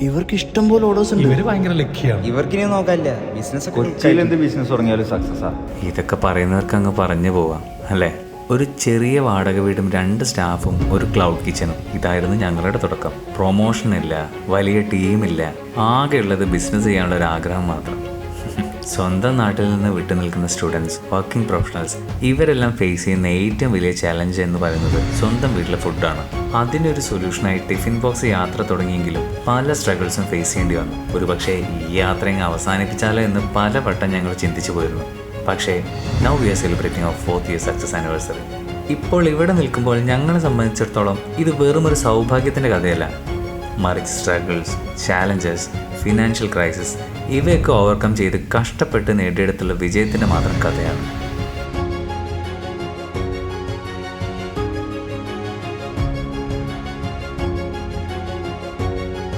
ഇവർക്ക് ഇഷ്ടം പോലെ ഓർഡേഴ്സ് ഉണ്ട്. ഇവര് ഭയങ്കര ലക്കിയാണ്. ഇവർക്കിനി നോക്കാനില്ല, ബിസിനസ് കൊച്ചിയിൽ എന്ത് ബിസിനസ് തുടങ്ങിയാലും സക്സസ്സാ. ഇതൊക്കെ പറയുന്നവർക്ക് അങ്ങ് പറഞ്ഞു പോവാം അല്ലേ. ഒരു ചെറിയ വാടക വീടും 2 സ്റ്റാഫും ഒരു ക്ലൗഡ് കിച്ചണും ഇതായിരുന്നു ഞങ്ങളുടെ തുടക്കം. പ്രൊമോഷൻ ഇല്ല, വലിയ ടീമില്ല, ആകെയുള്ളത് ബിസിനസ് ചെയ്യാനുള്ള ഒരു ആഗ്രഹം മാത്രം. സ്വന്തം നാട്ടിൽ നിന്ന് വിട്ടു നിൽക്കുന്ന സ്റ്റുഡൻസ്, വർക്കിംഗ് പ്രൊഫഷണൽസ് ഇവരെല്ലാം ഫേസ് ചെയ്യുന്ന ഏറ്റവും വലിയ ചലഞ്ച് എന്ന് പറയുന്നത് സ്വന്തം വീട്ടിലെ ഫുഡാണ്. അതിനൊരു സൊല്യൂഷനായി ടിഫിൻ ബോക്സ് യാത്ര തുടങ്ങിയെങ്കിലും പല സ്ട്രഗിൾസും ഫേസ് ചെയ്യേണ്ടി വന്നു. ഒരുപക്ഷെ ഈ യാത്രയും അവസാനിപ്പിച്ചാലോ എന്ന് പലവട്ടം ഞങ്ങൾ ചിന്തിച്ചു പോയിരുന്നു. പക്ഷേ now we are celebrating our 4th year success anniversary. ഇപ്പോൾ ഇവിടെ നിൽക്കുമ്പോൾ ഞങ്ങളെ സംബന്ധിച്ചിടത്തോളം ഇത് വെറും ഒരു സൗഭാഗ്യത്തിൻ്റെ കഥയല്ല, മറിച്ച് സ്ട്രഗിൾസ്, ചാലഞ്ചസ്, ഫിനാൻഷ്യൽ ക്രൈസിസ് ഇവയൊക്കെ ഓവർകം ചെയ്ത് കഷ്ടപ്പെട്ട് നേടിയെടുത്തുള്ള വിജയത്തിൻ്റെ മാത്രം കഥയാണ്.